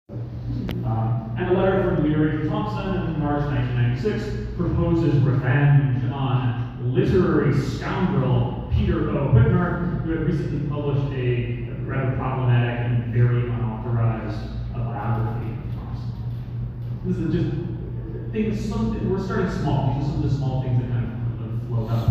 And a letter from Mary Thompson in March 1996 proposes revenge on literary scoundrel Peter O. Whitmer, who had recently published a rather problematic and very unauthorized biography of Thompson. This is just things, we're starting small. These are some of the small things that kind of float up.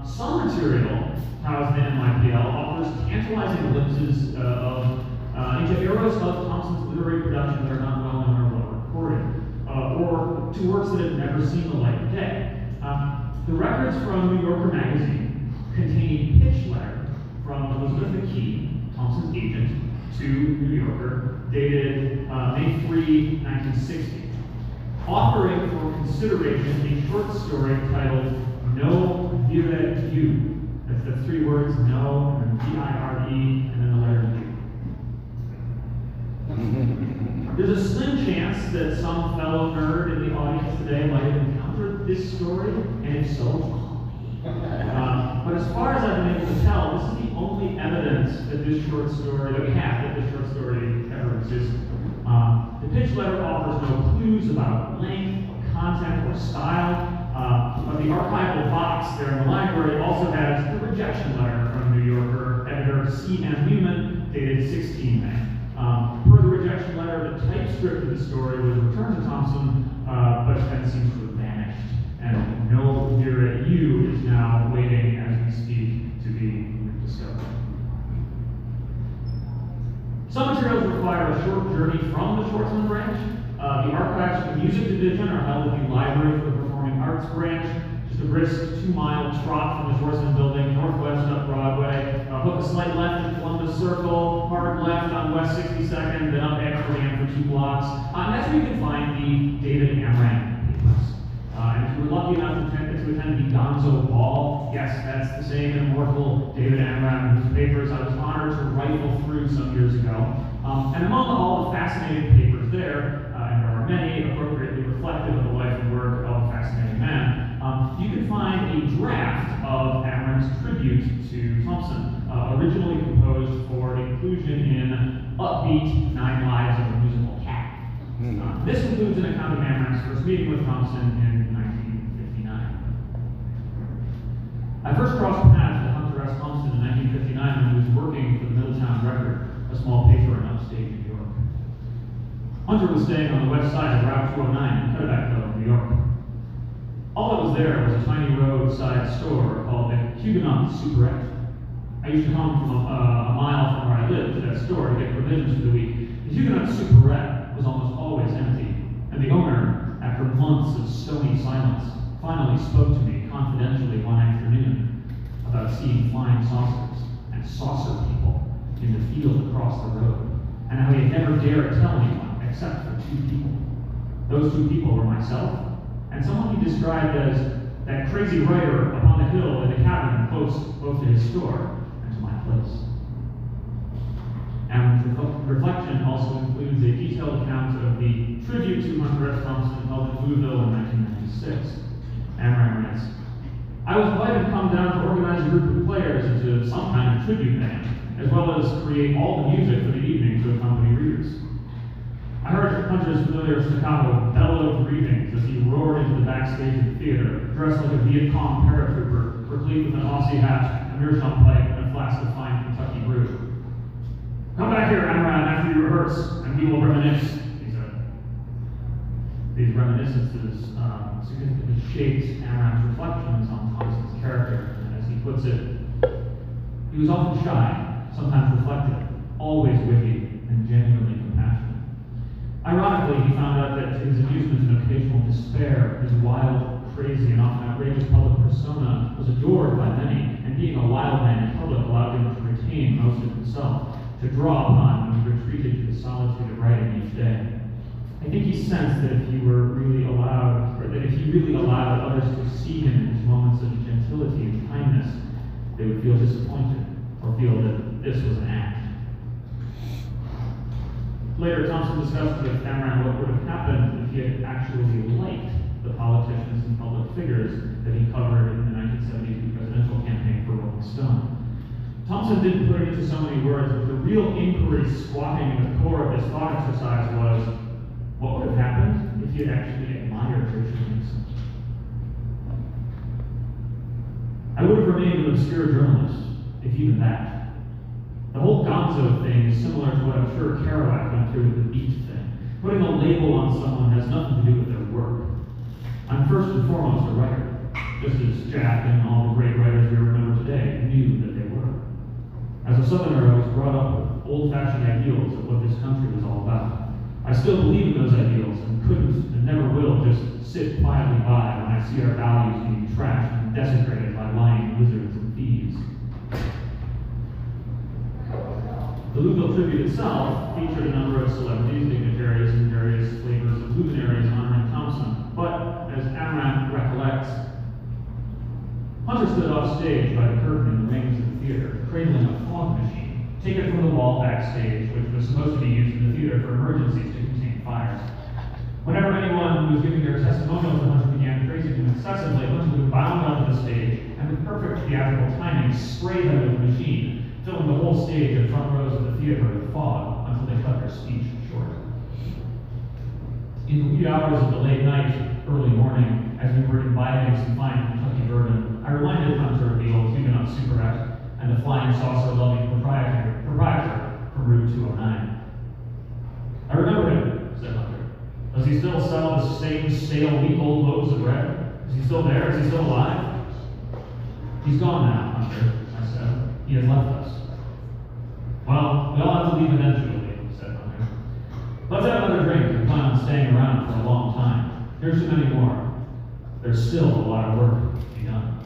Some material housed in NYPL offers tantalizing glimpses into eras of Thompson's literary production that are not well known or well recorded, or to works that have never seen the light of day. The records from New Yorker magazine contain a pitch letter from Elizabeth McKee, Thompson's agent, to New Yorker, dated May 3, 1960, offering for consideration a short story titled No Vire You. That's the three words, no, and then V-I-R-E, and then the letter U. There's a slim chance that some fellow nerd in the audience today might have encountered this story, and if so, call me. But as far as I've been able to tell, this is the only evidence that this short story, that we have, that this short story ever existed. The pitch letter offers no clues about length, or content, or style, but the archival box there in the library also has the rejection letter from New Yorker editor C.M. Newman, dated 16 May. Per the rejection letter, the typescript of the story was returned to Thompson, but then seems to have vanished. And No Vire You is now waiting as we speak to be rediscovered. Some materials require a short journey from the Schwartzman branch. The archives of the music division are held at the library for the performing arts branch. Just a brisk 2-mile trot from the Schwartzman building, northwest up Broadway. Hook a slight left in Columbus Circle, hard left on West 62nd, then up Amsterdam for 2 blocks. And that's where you can find the David Amram papers. And if you were lucky enough to attend the Gonzo Ball, yes, that's the same immortal David Amram whose papers I was honored to rifle through some years ago. And among all the fascinating papers there, and there are many appropriately reflective of the life and work of a fascinating man, you can find a draft of Amram's tribute to Thompson, originally composed for inclusion in Upbeat 9 Lives of a Musical Cat. This includes an account of Amram's first meeting with Thompson in 1959. I first crossed paths with Hunter S. Thompson in 1959 when he was working for the Middletown Record, a small paper in upstate New York. Hunter was staying on the west side of Route 209 in Cutterbackville, New York. All that was there was a tiny roadside store called the Huguenot Superette. I used to come from a mile from where I lived to that store to get provisions for the week. The Huguenot Superette was almost always empty, and the owner, after months of stony silence, finally spoke to me confidentially one afternoon about seeing flying saucers and saucer people in the field across the road, and how he had never dared tell anyone except for 2 people. Those 2 people were myself and someone he described as that crazy writer up on the hill in the cabin close both to his store and to my place. And reflection also includes a detailed account of the tribute to Hunter S. Thompson held in Louisville in 1996. Amram writes, I was invited to come down to organize a group of players into some kind of tribute band, as well as create all the music for the evening to accompany readers. I heard Hunter's familiar staccato bellow greetings as he roared into the backstage of the theater, dressed like a Viet Cong paratrooper, replete with an Aussie hat, a meerschaum pipe, and a flask of fine Kentucky brew. Come back here, Amram, after you rehearse, and we will reminisce, he said. These reminiscences significantly shaped Amram's reflections on Thompson's character, and as he puts it, he was often shy, sometimes reflective, always witty, and genuinely compassionate. Ironically, he found out that to his amusement and occasional despair, his wild, crazy, and often outrageous public persona was adored by many, and being a wild man in public allowed him to retain most of himself, to draw upon when he retreated to the solitude of writing each day. I think he sensed that if he really allowed others to see him in his moments of gentility and kindness, they would feel disappointed, or feel that this was an act. Later, Thompson discussed with Amram what would have happened if he had actually liked the politicians and public figures that he covered in the 1972 presidential campaign for Rolling Stone. Thompson didn't put it into so many words, but the real inquiry squatting in the core of his thought exercise was, what would have happened if he had actually admired Richard Nixon? I would have remained an obscure journalist, if even that. The whole Gonzo thing is similar to what I'm sure Kerouac went through with the beach thing. Putting a label on someone has nothing to do with their work. I'm first and foremost a writer, just as Jack and all the great writers we remember today knew that they were. As a Southerner, I was brought up with old-fashioned ideals of what this country was all about. I still believe in those ideals and couldn't and never will just sit quietly by when I see our values being trashed and desecrated by lying wizards and thieves. The Louisville Tribute itself featured a number of celebrities, dignitaries, and various flavors of luminaries honoring Thompson. But, as Amaranth recollects, Hunter stood off stage by the curtain in the wings of the theater, cradling a fog machine, taken from the wall backstage, which was supposed to be used in the theater for emergencies to contain fires. Whenever anyone was giving their testimonials, Hunter began praising him incessantly. Hunter would bound onto the stage, and with perfect theatrical timing, spray them with the machine, filling the whole stage and front rows of the theater with fog until they cut their speech short. In the wee hours of the late night, early morning, as we were imbibing some fine Kentucky bourbon, I reminded Hunter of the old Huguenot superette and the flying saucer-loving proprietor from Route 209. I remember him, said Hunter. Does he still sell the same stale, week-old loaves of bread? Is he still there? Is he still alive? He's gone now, Hunter, I said. He has left us. Well, we all have to leave eventually, said Hunter. Let's have another drink and plan on staying around for a long time. Here's too many more. There's still a lot of work to be done.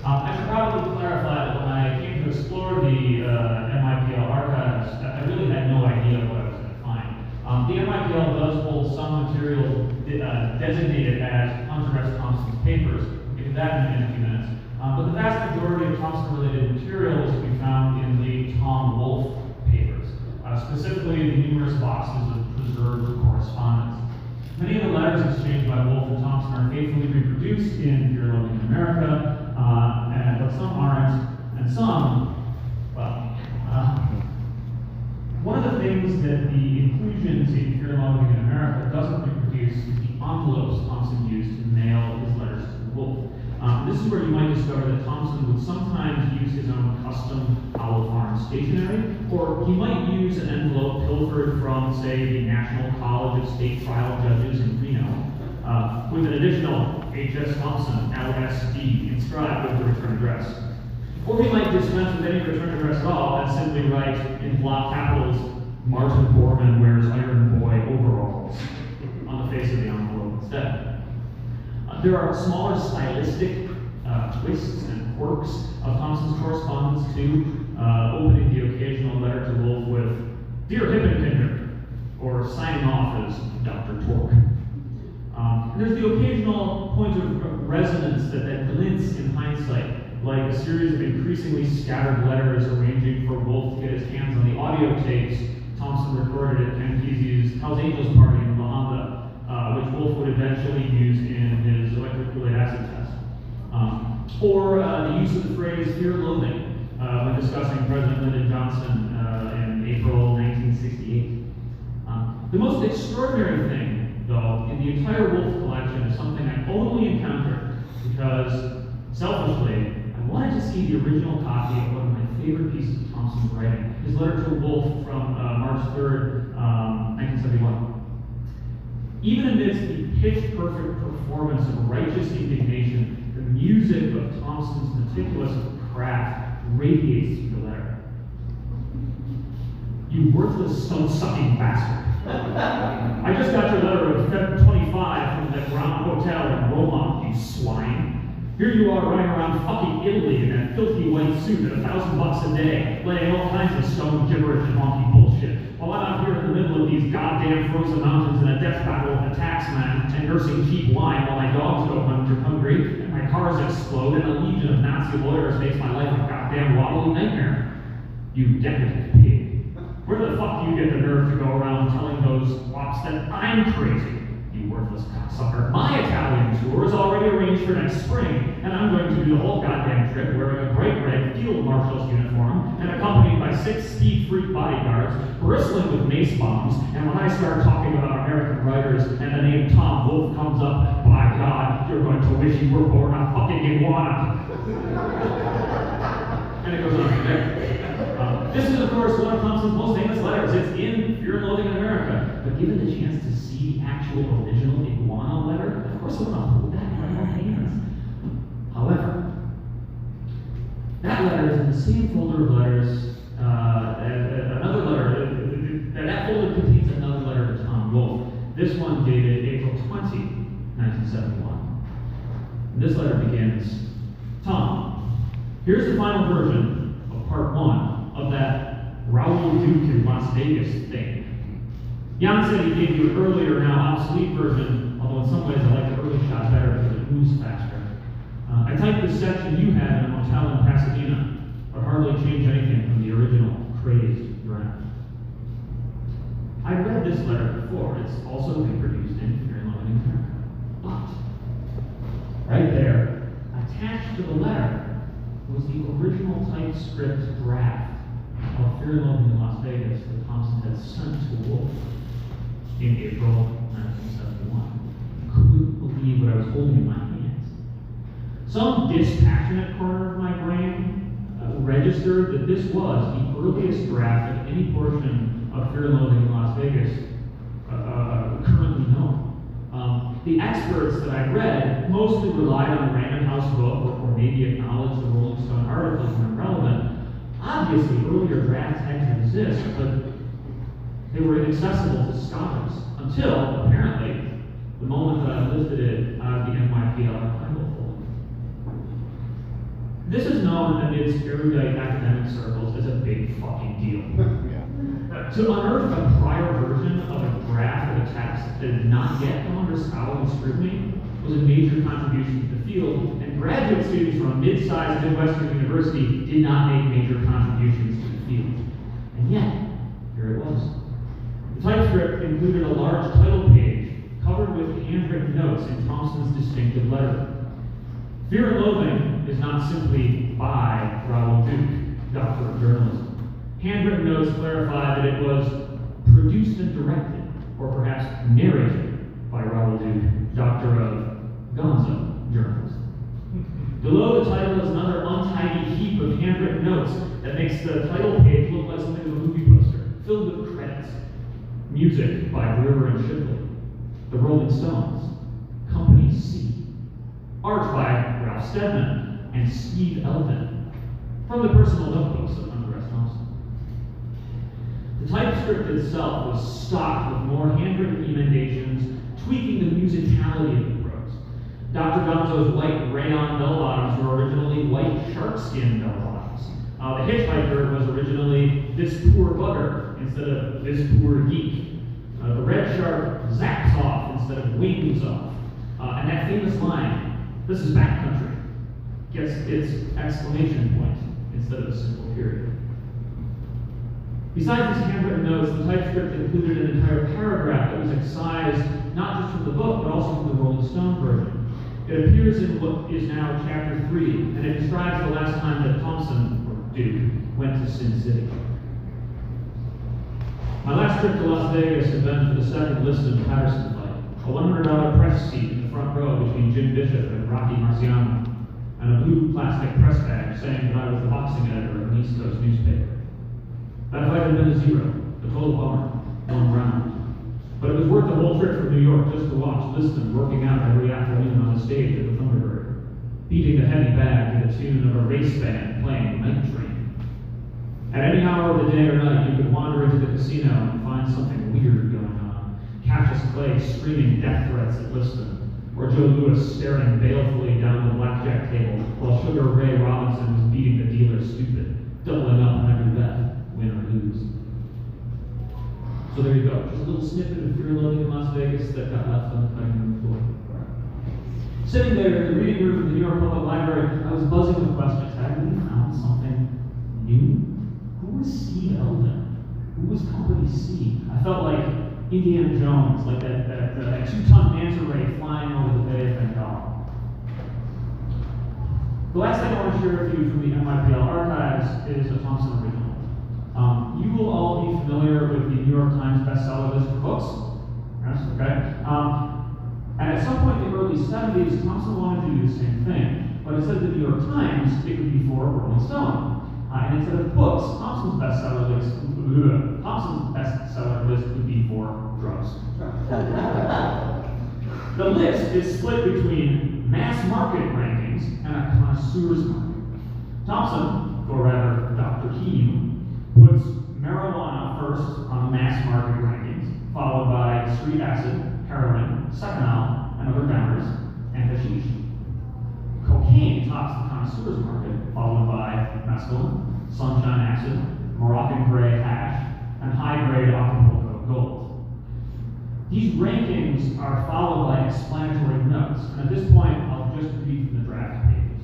I should probably clarify that when I came to explore the NYPL archives, I really had no idea what I was going to find. The NYPL does hold some material designated as Hunter S. Thompson's papers. We'll get to that in a few minutes. But the vast majority of Thompson-related material is to be found in the Tom Wolfe papers, specifically the numerous boxes of preserved correspondence. Many of the letters exchanged by Wolfe and Thompson are faithfully reproduced in Fear Loving in America, but some aren't, and some, well, one of the things that the inclusions in Fear Loving in America doesn't reproduce is the envelopes Thompson used to mail his letters to Wolfe. This is where you might discover that Thompson would sometimes use his own custom Howl Farm stationery, or he might use an envelope pilfered from, say, the National College of State Trial Judges in Reno, with an additional H.S. Thompson, L.S.D. inscribed with the return address. Or he might dispense with any return address at all and simply write in block capitals, Martin Borman wears Iron Boy overalls on the face of the envelope instead. There are smaller stylistic twists and quirks of Thompson's correspondence too, opening the occasional letter to Wolfe with, Dear Hippenkinder, or signing off as Dr. Torque. There's the occasional point of resonance that glints in hindsight, like a series of increasingly scattered letters arranging for Wolfe to get his hands on the audio tapes Thompson recorded at Ken Kesey's Hell's Angels party in La Honda, which Wolfe would eventually use in his electric Kool-Aid acid test. Or the use of the phrase fear loathing when discussing President Lyndon Johnson in April 1968. The most extraordinary thing, though, in the entire Wolfe collection is something I only encountered because, selfishly, I wanted to see the original copy of one of my favorite pieces of Thompson's writing, his letter to Wolfe from March 3rd, 1971. Even amidst the pitch-perfect performance of righteous indignation, the music of Thompson's meticulous craft radiates through the letter. You worthless, stone-sucking bastard. I just got your letter of February 25 from the Grand Hotel in Roma, you swine. Here you are running around fucking Italy in that filthy white suit at $1,000 a day, laying all kinds of stone gibberish and wonky bullshit, while I'm out here in the middle of these goddamn frozen mountains in a death battle with a taxman and nursing cheap wine while my dogs go hungry and my cars explode and a legion of Nazi lawyers makes my life a goddamn wobbly nightmare. You decadent pig. Where the fuck do you get the nerve to go around telling those wops that I'm crazy, you worthless cocksucker. My Italian tour is already arranged for next spring, and I'm going to do the whole goddamn trip wearing a bright red field marshal's uniform and accompanied by 6 speed freak bodyguards, bristling with mace bombs, and when I start talking about American writers and the name Tom Wolfe comes up, by God, you're going to wish you were born a fucking iguana. And it goes on from there. This is, of course, one of Thompson's most famous letters. It's in Fear and Loathing in America. But given the chance to see the actual original iguana letter, of course I want to hold that in my hands. However, that letter is in the same folder of letters, another letter, that folder contains another letter to Tom Wolfe. This one dated April 20, 1971. This letter begins, Tom, here's the final version of part 1 of that Howl Duke in Las Vegas thing. Jan said he gave you an earlier, now obsolete version, although in some ways I like the early shot better because it moves faster. I typed this section you had in a motel in Pasadena, but hardly changed anything from the original crazed draft. I read this letter before. It's also reproduced in Fear and Loathing in America. But, right there, attached to the letter, was the original typescript draft of Fear and Loathing in Las Vegas that Thompson had sent to Wolfe in April 1971. I couldn't believe what I was holding in my hands. Some dispassionate corner of my brain registered that this was the earliest draft of any portion of Fear and Loathing in Las Vegas currently known. The experts that I read mostly relied on a Random House book or maybe acknowledged the Rolling Stone articles when relevant. Obviously, earlier drafts had to exist, but they were inaccessible to scholars until, apparently, the moment that I lifted it out of the NYPL archival folder. This is known amidst erudite academic circles as a big fucking deal. To unearth a prior version of a draft of a text that did not yet come under scholarly scrutiny was a major contribution to the field, and graduate students from a mid-sized Midwestern university did not make major contributions to the field. And yet, here it was. The typescript included a large title page covered with handwritten notes in Thompson's distinctive letter. Fear and Loathing is not simply by Howl Duke, Doctor of Journalism. Handwritten notes clarify that it was produced and directed, or perhaps narrated, by Howl Duke, Doctor of Gonzo Journalism. Below the title is another untidy heap of handwritten notes that makes the title page look like something of a movie poster, filled with credits. Music by Brewer and Shipley, The Rolling Stones, Company C, art by Ralph Steadman and Steve Elvin, from the personal notebooks of Hunter S. Thompson. The typescript itself was stocked with more handwritten emendations, tweaking the musicality of the prose. Dr. Gonzo's white rayon bell-bottoms were originally white sharkskin bell-bottoms. The hitchhiker was originally this poor bugger instead of this poor geek. The red shark zaps off instead of wings off. And that famous line, this is backcountry, gets its exclamation point instead of a simple period. Besides these handwritten notes, the typescript included an entire paragraph that was excised not just from the book, but also from the Rolling Stone version. It appears in what is now Chapter 3, and it describes the last time that Thompson, or Duke, went to Sin City. My last trip to Las Vegas had been for the second Liston Patterson fight, a $100 press seat in the front row between Jim Bishop and Rocky Marciano, and a blue plastic press bag saying that I was the boxing editor of an East Coast newspaper. That fight had been a 0, a total bummer, 1 round. But it was worth the whole trip from New York just to watch Liston working out every afternoon on the stage at the Thunderbird, beating the heavy bag to the tune of a race band playing Night Train. At any hour of the day or night, you could wander into the casino and find something weird going on. Cassius Clay screaming death threats at Liston, or Joe Louis staring balefully down the blackjack table while Sugar Ray Robinson was beating the dealer stupid, doubling up on every bet, win or lose. So there you go, just a little snippet of Fear and Loathing in Las Vegas that got left on the cutting room floor. Sitting there in the reading room of the New York Public Library, I was buzzing with questions. Had I really found something new? Who was Steve Elvin? Who was Company C? I felt like Indiana Jones, like that 2-ton manta ray flying over the Bay of Bengal. The last thing I want to share with you from the NYPL archives is a Thompson original. You will all be familiar with the New York Times bestseller list for books. Yes, okay. And at some point in the early 70s, Thompson wanted to do the same thing. But instead of the New York Times, it would be for Rolling Stone. And instead of books, Thompson's bestseller list would be for drugs. The list is split between mass market rankings and a connoisseur's market. Thompson, or rather Dr. Keene, puts marijuana first on the mass market rankings, followed by street acid, heroin, seconal, and other downers, and hashish. Cocaine tops the connoisseur's market, followed by mescaline, sunshine acid, Moroccan gray hash, and high-grade Acapulco gold. These rankings are followed by explanatory notes, and at this point, I'll just read from the draft pages.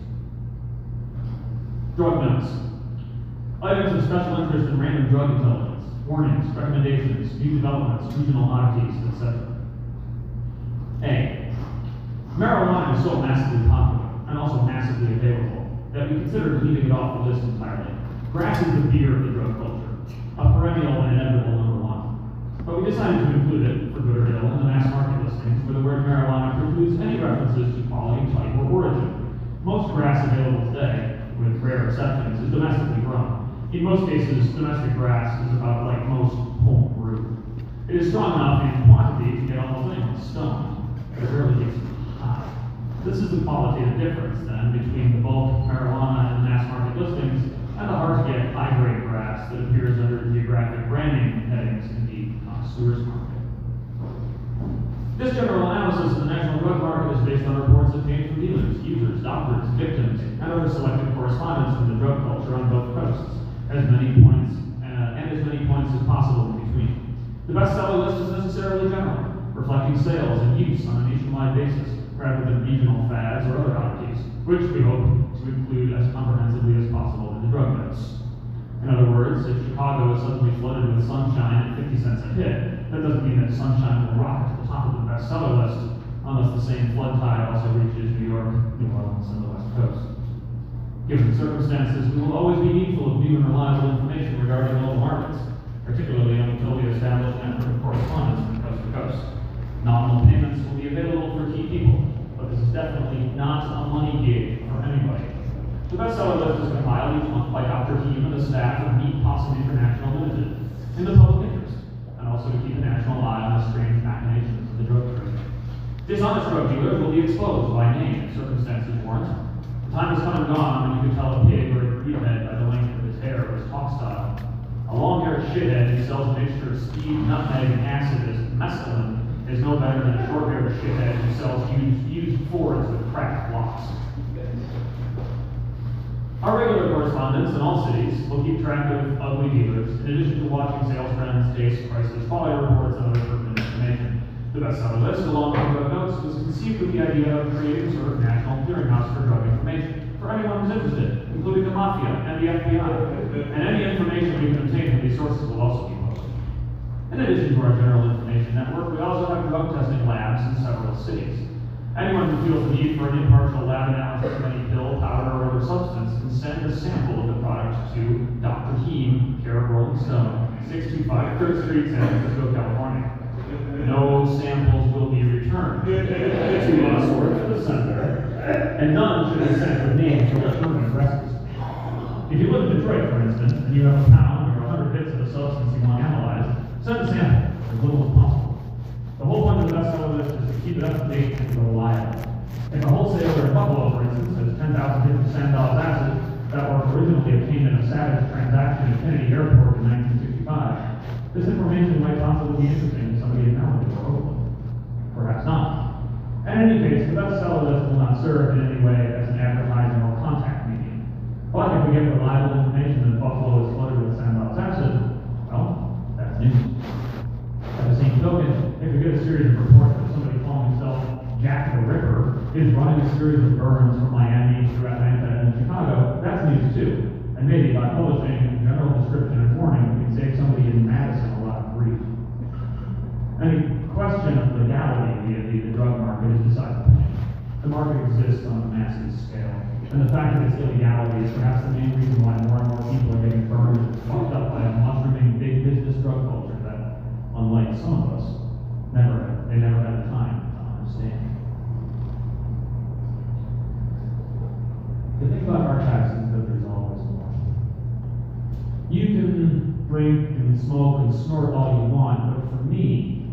Drug notes. Items of special interest in random drug intelligence, warnings, recommendations, new developments, regional oddities, etc. A. Marijuana is so massively popular, and also massively available, that we considered leaving it off the list entirely. Grass is the beer of the drug culture, a perennial and inevitable number one. But we decided to include it, for good or ill, in the mass market listings, where the word marijuana precludes any references to quality, type, or origin. Most grass available today, with rare exceptions, is domestically grown. In most cases, domestic grass is about like most home brew. It is strong enough in quantity to get almost anyone stoned, but it rarely gets high. This is the qualitative difference, then, between the bulk marijuana and mass market listings and the hard-to-get high-grade grass that appears under geographic branding headings in the connoisseur's market. This general analysis of the national drug market is based on reports obtained from dealers, users, doctors, victims, and other selected correspondents from the drug culture on both coasts, as many points as possible in between. The bestseller list is necessarily general, reflecting sales and use on a nationwide basis, rather than regional fads or other oddities, which we hope to include as comprehensively as possible in the drug notes. In other words, if Chicago is suddenly flooded with sunshine at 50 cents a hit, that doesn't mean that sunshine will rocket to the top of the bestseller list, unless the same flood tide also reaches New York, New Orleans, and the West Coast. Given the circumstances, we will always be needful of new and reliable information regarding local markets, particularly until we establish a network of correspondence from coast to coast. Nominal payments will be available for key people, but this is definitely not a money gig for anybody. The bestseller list is compiled each month by Dr. Keene and the staff of Meat Possum International Limited in the public interest, and also to keep a national eye on the strange machinations of the drug trade. Dishonest drug dealers will be exposed by name if circumstances warrant. The time has come and gone when you can tell a pig or a breedhead by the length of his hair or his talk style. A long-haired shithead who sells a mixture of speed, nutmeg, and acid as mescaline is no better than a short-haired shithead who sells used Fords with cracked blocks. Our regular correspondents in all cities will keep track of ugly dealers, in addition to watching sales trends, tastes, prices, quality reports, and other pertinent information. The bestseller list, along with drug notes, was conceived with the idea of creating a sort of national clearinghouse for drug information for anyone who's interested, including the mafia and the FBI. And any information we can obtain from these sources will also be posted. In addition to our general information network, we also have drug testing labs in several cities. Anyone who feels the need for an impartial lab analysis of any pill, powder, or other substance can send a sample of the product to Dr. Keene, care of Rolling Stone, 625 3rd Street, San Francisco, California. No samples will be returned to us or to the sender, and none should be sent with names or return addresses. If you live in Detroit, for instance, and you have a pound or 100 bits of a substance you want analyzed, send a sample, as little as possible. The whole point of the bestseller list is to keep it up to date and reliable. If a wholesaler in Buffalo, for instance, has 10,000 hits of sandals acid that were originally obtained in a savage transaction at Kennedy Airport in 1965, this information might possibly be interesting to somebody in Malibu or Oakland. Perhaps not. In any case, the bestseller list will not serve in any way as an advertising or contact medium. But if we get reliable information that Buffalo is flooded with sandals acid, well, that's news. At the same token, if we get a series of reports that somebody calling himself Jack the Ripper is running a series of burns from Miami to Atlanta and Chicago, that's news too. And maybe by publishing a general description and warning, we can save somebody in Madison a lot of grief. And question of legality via the drug market is beside the point. The market exists on a massive scale, and the fact that it's illegality is perhaps the main reason why more and more people are getting burned and fucked up by a mushrooming big business drug culture that, unlike some of us, they never had the time to understand. The thing about archives is that there's always more. You can drink and smoke and snort all you want, but for me,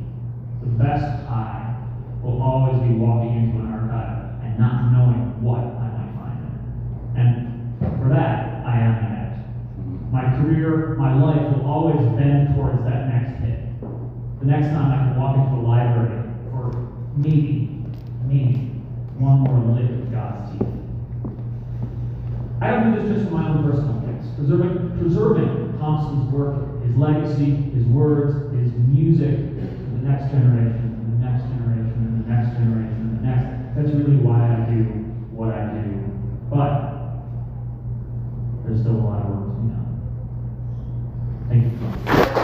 the best high will always be walking into an archive and not knowing what I might find in it. And for that, I am an addict. My career, my life will always bend towards that next hit. The next time I can walk into a library for maybe one more lick of God's teeth. I don't do this just for my own personal things. Preserving Thompson's work, his legacy, his words, his music for the next generation, and the next generation, and the next generation, and the next. That's really why I do what I do. But there's still a lot of work to be done. Thank you.